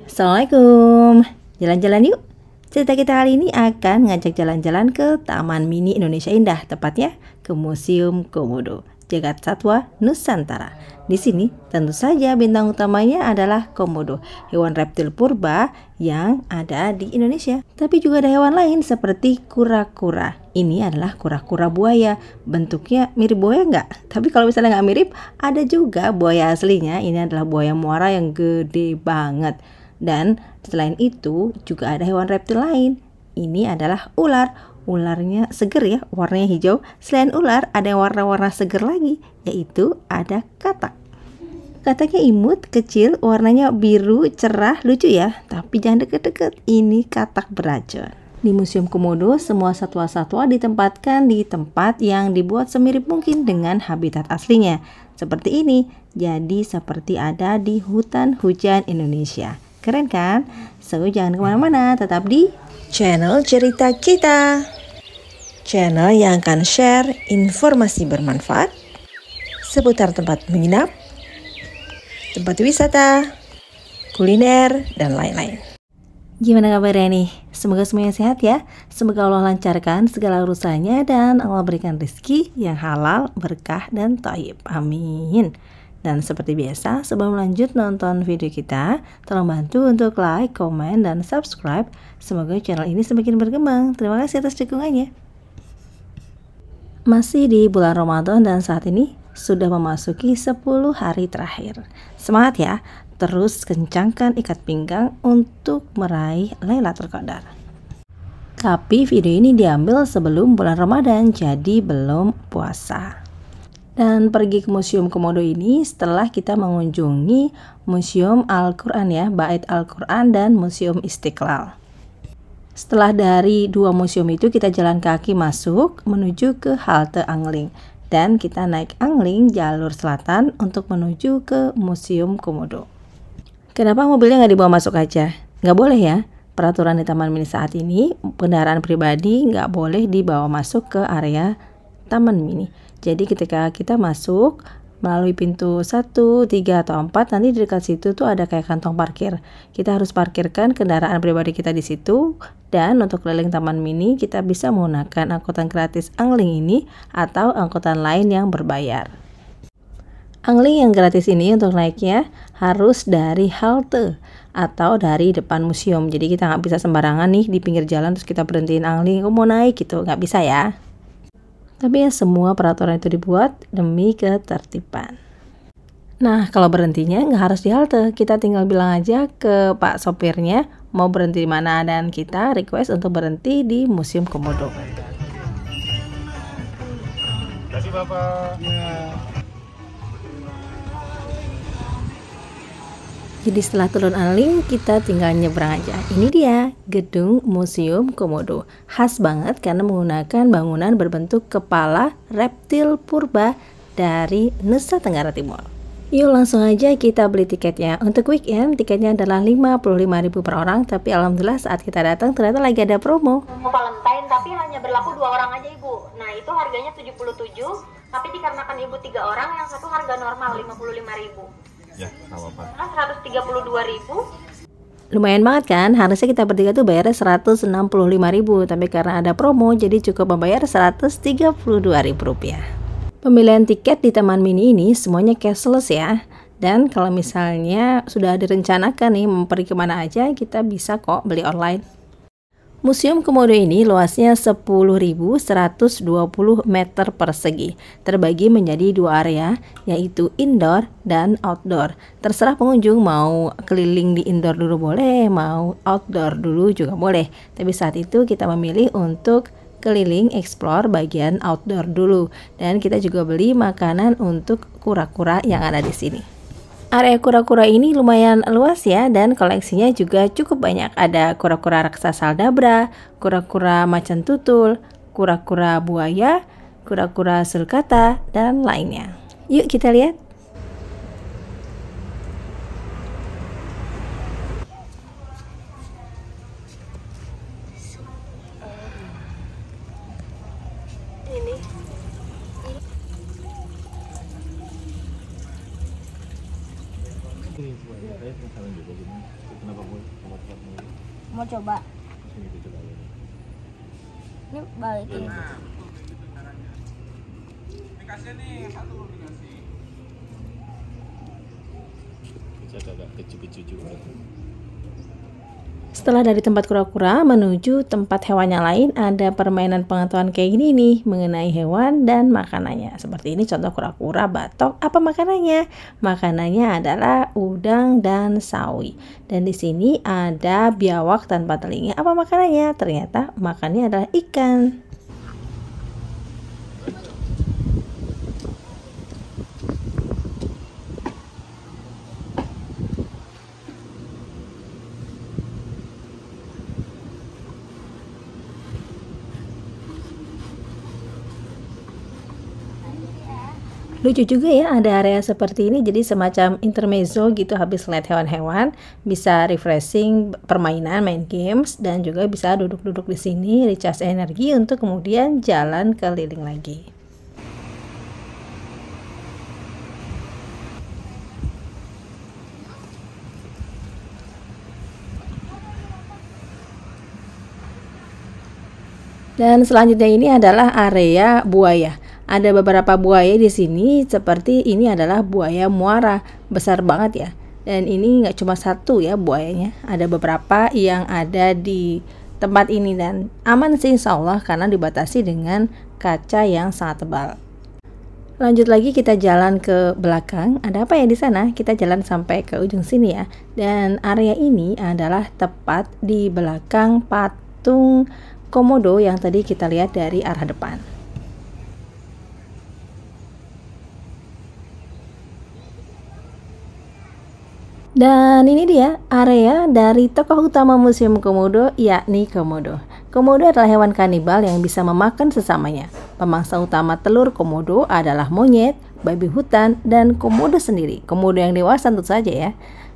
Assalamualaikum. Jalan-jalan yuk. Cerita kita kali ini akan ngajak jalan-jalan ke Taman Mini Indonesia Indah, tepatnya ke Museum Komodo, Jagat Satwa Nusantara. Di sini tentu saja bintang utamanya adalah komodo, hewan reptil purba yang ada di Indonesia. Tapi juga ada hewan lain seperti kura-kura. Ini adalah kura-kura buaya. Bentuknya mirip buaya nggak? Tapi kalau misalnya nggak mirip, ada juga buaya aslinya. Ini adalah buaya muara yang gede banget. Dan selain itu juga ada hewan reptil lain. Ini adalah ular. Ularnya seger ya, warnanya hijau. Selain ular ada warna-warna seger lagi, yaitu ada katak. Kataknya imut, kecil, warnanya biru, cerah, lucu ya. Tapi jangan deket-deket, ini katak beracun. Di Museum Komodo, semua satwa-satwa ditempatkan di tempat yang dibuat semirip mungkin dengan habitat aslinya. Seperti ini, jadi seperti ada di hutan hujan Indonesia. Keren kan? So, jangan kemana-mana, tetap di channel cerita kita. Channel yang akan share informasi bermanfaat seputar tempat menginap, tempat wisata, kuliner, dan lain-lain. Gimana kabarnya nih? Semoga semuanya sehat ya. Semoga Allah lancarkan segala urusannya dan Allah berikan rezeki yang halal, berkah, dan thayyib. Amin. Dan seperti biasa, sebelum lanjut nonton video kita, tolong bantu untuk like, komen, dan subscribe. Semoga channel ini semakin berkembang. Terima kasih atas dukungannya. Masih di bulan Ramadan dan saat ini sudah memasuki 10 hari terakhir. Semangat ya, terus kencangkan ikat pinggang untuk meraih Lailatul Qadar. Tapi video ini diambil sebelum bulan Ramadan, jadi belum puasa. Dan pergi ke Museum Komodo ini setelah kita mengunjungi Museum Al-Quran ya, Bait Al-Quran dan Museum Istiqlal. Setelah dari dua museum itu kita jalan kaki masuk menuju ke halte Angling. Dan kita naik Angling jalur selatan untuk menuju ke Museum Komodo. Kenapa mobilnya nggak dibawa masuk aja? Nggak boleh ya. Peraturan di Taman Mini saat ini, kendaraan pribadi nggak boleh dibawa masuk ke area Taman Mini. Jadi ketika kita masuk melalui pintu 1, 3, atau 4, nanti di dekat situ tuh ada kayak kantong parkir. Kita harus parkirkan kendaraan pribadi kita di situ. Dan untuk keliling Taman Mini kita bisa menggunakan angkutan gratis Angling ini atau angkutan lain yang berbayar. Angling yang gratis ini untuk naiknya harus dari halte atau dari depan museum. Jadi kita nggak bisa sembarangan nih di pinggir jalan terus kita berhentiin Angling, aku mau naik gitu, nggak bisa ya. Tapi ya semua peraturan itu dibuat demi ketertiban. Nah kalau berhentinya nggak harus di halte, kita tinggal bilang aja ke pak sopirnya mau berhenti di mana dan kita request untuk berhenti di Museum Komodo. Terima kasih Bapak. Ya. Jadi setelah turun Angling kita tinggal nyebrang aja. Ini dia gedung Museum Komodo. Khas banget karena menggunakan bangunan berbentuk kepala reptil purba dari Nusa Tenggara Timur. Yuk langsung aja kita beli tiketnya. Untuk weekend tiketnya adalah 55.000 per orang. Tapi alhamdulillah saat kita datang ternyata lagi ada promo. Valentine tapi hanya berlaku 2 orang aja Ibu. Nah itu harganya 77. Tapi dikarenakan Ibu 3 orang yang satu harga normal 55.000. Ya, nggak apa-apa. 132.000. Lumayan banget kan? Harusnya kita bertiga tuh bayarnya 165.000, tapi karena ada promo jadi cukup membayar 132.000 rupiah. Pembelian tiket di Taman Mini ini semuanya cashless ya. Dan kalau misalnya sudah direncanakan nih mau pergi kemana aja, kita bisa kok beli online. Museum Komodo ini luasnya 10.120 meter persegi, terbagi menjadi 2 area, yaitu indoor dan outdoor. Terserah pengunjung mau keliling di indoor dulu boleh, mau outdoor dulu juga boleh. Tapi saat itu kita memilih untuk keliling explore bagian outdoor dulu. Dan kita juga beli makanan untuk kura-kura yang ada di sini. Area kura-kura ini lumayan luas ya dan koleksinya juga cukup banyak. Ada kura-kura raksasa aldabra, kura-kura macan tutul, kura-kura buaya, kura-kura sulcata, dan lainnya. Yuk kita lihat. Ini Saya penasaran juga gini, kenapa Mau coba. Ini balikin. Dikasih nih satu dikasih. Bisa agak keju-keju juga. Setelah dari tempat kura-kura menuju tempat hewan yang lain, ada permainan pengetahuan kayak gini nih mengenai hewan dan makanannya. Seperti ini contoh kura-kura, batok. Apa makanannya? Makanannya adalah udang dan sawi. Dan di sini ada biawak tanpa telinga. Apa makanannya? Ternyata makannya adalah ikan. Lucu juga ya ada area seperti ini, jadi semacam intermezzo gitu habis lihat hewan-hewan, bisa refreshing permainan, main games, dan juga bisa duduk-duduk di sini recharge energi untuk kemudian jalan keliling lagi. Dan selanjutnya ini adalah area buaya. Ada beberapa buaya di sini, seperti ini adalah buaya muara, besar banget ya. Dan ini nggak cuma satu ya buayanya, ada beberapa yang ada di tempat ini dan aman sih insya Allah karena dibatasi dengan kaca yang sangat tebal. Lanjut lagi kita jalan ke belakang. Ada apa ya di sana? Kita jalan sampai ke ujung sini ya. Dan area ini adalah tepat di belakang patung komodo yang tadi kita lihat dari arah depan. Dan ini dia area dari tokoh utama Museum Komodo, yakni komodo. Komodo adalah hewan kanibal yang bisa memakan sesamanya. Pemangsa utama telur komodo adalah monyet, babi hutan, dan komodo sendiri. Komodo yang dewasa tentu saja ya.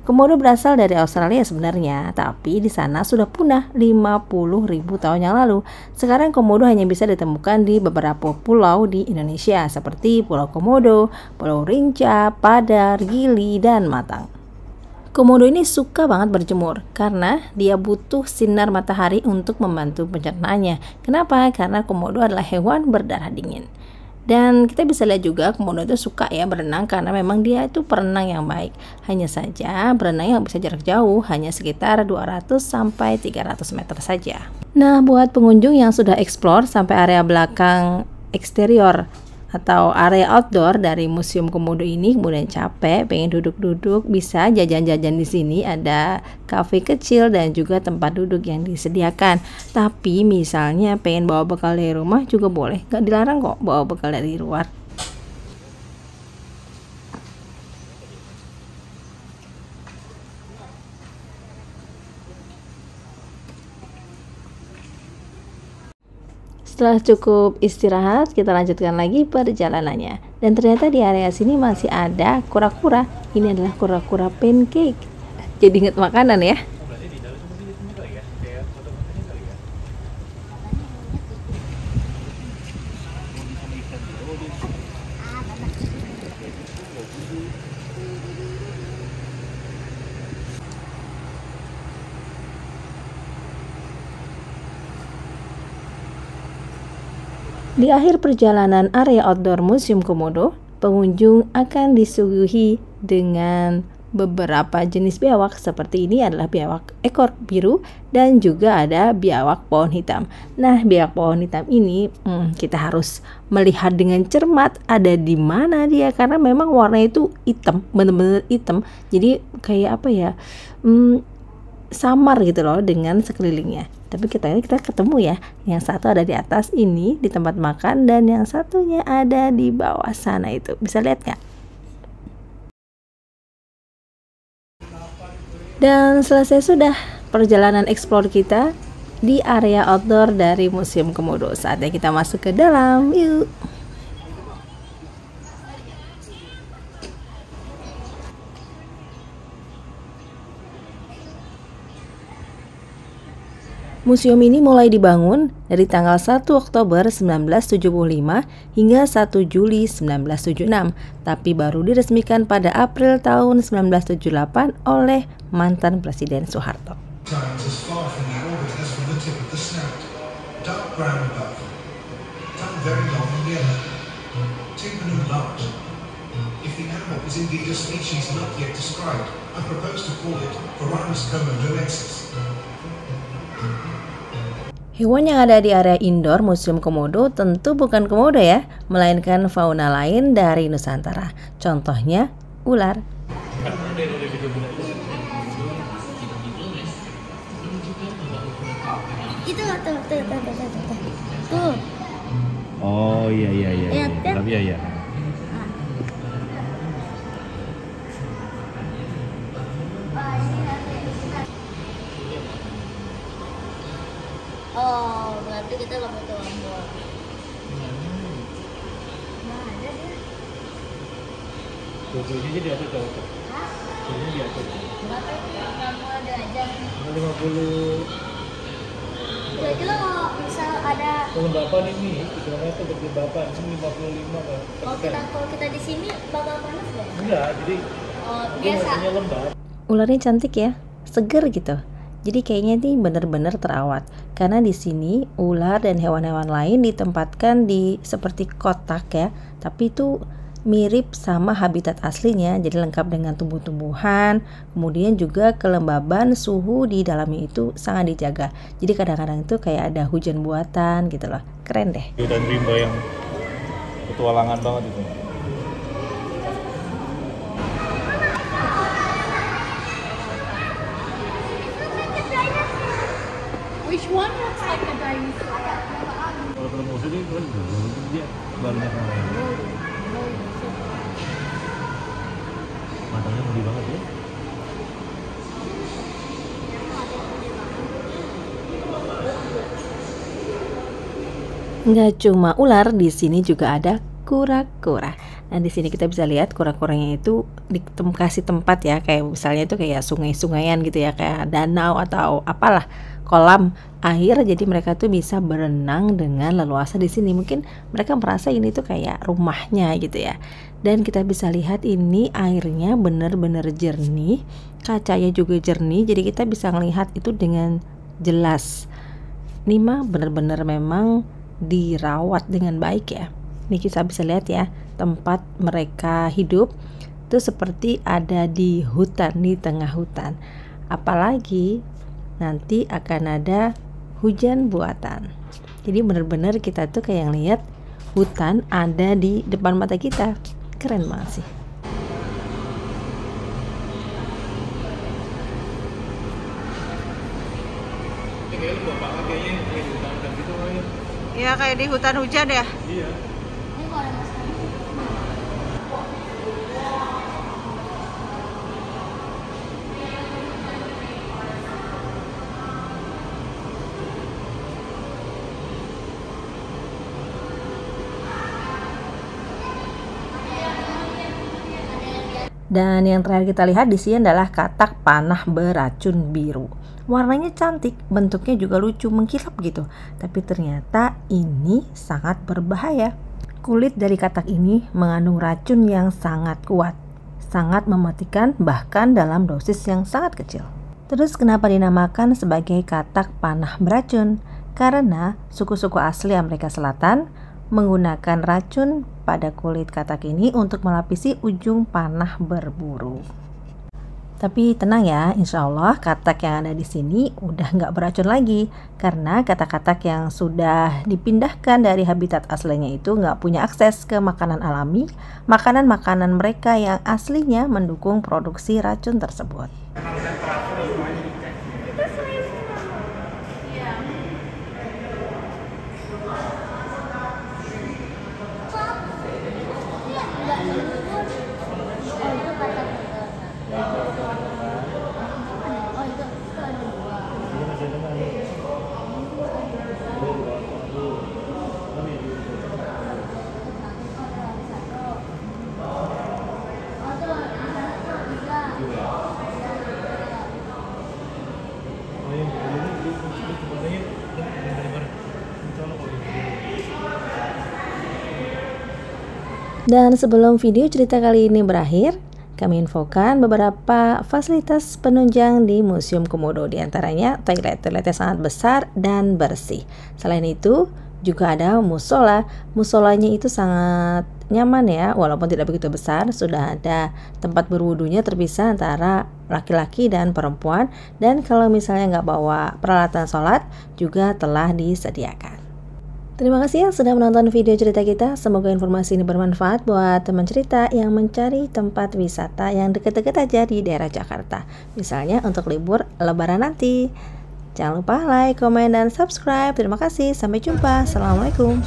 Komodo berasal dari Australia sebenarnya, tapi di sana sudah punah 50.000 tahun yang lalu. Sekarang komodo hanya bisa ditemukan di beberapa pulau di Indonesia seperti Pulau Komodo, Pulau Rinca, Padar, Gili, dan Matang. Komodo ini suka banget berjemur karena dia butuh sinar matahari untuk membantu pencernaannya. Kenapa? Karena komodo adalah hewan berdarah dingin. Dan kita bisa lihat juga komodo itu suka ya berenang karena memang dia itu perenang yang baik. Hanya saja berenang yang bisa jarak jauh hanya sekitar 200 sampai 300 meter saja. Nah, buat pengunjung yang sudah explore sampai area belakang eksterior atau area outdoor dari Museum Komodo ini, kemudian capek, pengen duduk-duduk, bisa jajan-jajan di sini. Ada kafe kecil dan juga tempat duduk yang disediakan. Tapi misalnya pengen bawa bekal dari rumah juga boleh, gak dilarang kok bawa bekal dari luar. Setelah cukup istirahat, kita lanjutkan lagi perjalanannya. Dan ternyata di area sini masih ada kura-kura. Ini adalah kura-kura pancake. Jadi inget makanan ya. Di akhir perjalanan area outdoor Museum Komodo, pengunjung akan disuguhi dengan beberapa jenis biawak. Seperti ini adalah biawak ekor biru dan juga ada biawak pohon hitam. Nah, biawak pohon hitam ini kita harus melihat dengan cermat ada di mana dia karena memang warnanya itu hitam, bener-bener hitam. Jadi kayak apa ya? Samar gitu loh dengan sekelilingnya. Tapi kita ketemu ya, yang satu ada di atas ini di tempat makan dan yang satunya ada di bawah sana itu. Bisa lihat nggak? Dan selesai sudah perjalanan explore kita di area outdoor dari Museum Komodo. Saatnya kita masuk ke dalam. Yuk. Museum ini mulai dibangun dari tanggal 1 Oktober 1975 hingga 1 Juli 1976, tapi baru diresmikan pada April tahun 1978 oleh mantan Presiden Soeharto. brown above. Tongue very long and yellow. Tympanum large. If the animal is indeed a species not yet described, I propose to call it Varanus komodoensis. Hewan yang ada di area indoor Museum Komodo tentu bukan komodo ya, melainkan fauna lain dari Nusantara. Contohnya ular. Itu tuh. Oh iya. Lihat, kan? Tapi ya. Oh, berarti kita nggak butuh ambon. Nah, ada dia. Tujuhnya dia tuh. Tujuhnya dia tuh. Berapa itu? Kamu ada aja. 50. Kira-kira kalau misal ada. Kelembapan ini, kilometer berkelembapan, ini 55 kan. Kalau kita di sini bakal panas nggak? Enggak, jadi Biasa. lembab. Ularnya cantik ya, seger gitu. Jadi kayaknya nih bener-bener terawat. Karena di sini ular dan hewan-hewan lain ditempatkan di seperti kotak ya, tapi itu mirip sama habitat aslinya. Jadi lengkap dengan tumbuh-tumbuhan, kemudian juga kelembaban suhu di dalamnya itu sangat dijaga. Jadi kadang-kadang itu kayak ada hujan buatan gitu loh. Keren deh. Dan rimba yang petualangan banget itu. Which one looks like a dinosaur? Kalau film musuh ini kan dia barunya kemarin. Matanya gede banget ya. Nggak cuma ular, di sini juga ada kura-kura. Nah di sini kita bisa lihat kura-kuranya itu dikasih tempat ya, kayak misalnya itu kayak sungai-sungaian gitu ya, kayak danau atau apalah, kolam air. Jadi mereka tuh bisa berenang dengan leluasa di sini. Mungkin mereka merasa ini tuh kayak rumahnya gitu ya. Dan kita bisa lihat ini airnya bener-bener jernih, kacanya juga jernih. Jadi kita bisa melihat itu dengan jelas. Ini mah bener-bener memang dirawat dengan baik ya. Ini kita bisa lihat ya, tempat mereka hidup itu seperti ada di hutan, di tengah hutan. Apalagi nanti akan ada hujan buatan. Jadi benar-benar kita tuh kayak lihat hutan ada di depan mata kita. Keren banget sih. Ya kayak di hutan hujan ya. Iya. Ini kalau ada masalah. Dan yang terakhir kita lihat di sini adalah katak panah beracun biru. Warnanya cantik, bentuknya juga lucu, mengkilap gitu. Tapi ternyata ini sangat berbahaya. Kulit dari katak ini mengandung racun yang sangat kuat, sangat mematikan bahkan dalam dosis yang sangat kecil. Terus kenapa dinamakan sebagai katak panah beracun? Karena suku-suku asli Amerika Selatan menggunakan racun pada kulit katak ini untuk melapisi ujung panah berburu. Tapi tenang ya, insya Allah katak yang ada di sini udah nggak beracun lagi, karena katak-katak yang sudah dipindahkan dari habitat aslinya itu nggak punya akses ke makanan alami, makanan-makanan mereka yang aslinya mendukung produksi racun tersebut. Dan sebelum video cerita kali ini berakhir, kami infokan beberapa fasilitas penunjang di Museum Komodo, diantaranya toilet-toiletnya sangat besar dan bersih. Selain itu juga ada musola. Musolanya itu sangat nyaman ya, walaupun tidak begitu besar. Sudah ada tempat berwudunya terpisah antara laki-laki dan perempuan. Dan kalau misalnya nggak bawa peralatan sholat juga telah disediakan. Terima kasih yang sudah menonton video cerita kita. Semoga informasi ini bermanfaat buat teman cerita yang mencari tempat wisata yang deket-deket aja di daerah Jakarta. Misalnya untuk libur lebaran nanti. Jangan lupa like, komen, dan subscribe. Terima kasih. Sampai jumpa. Assalamualaikum.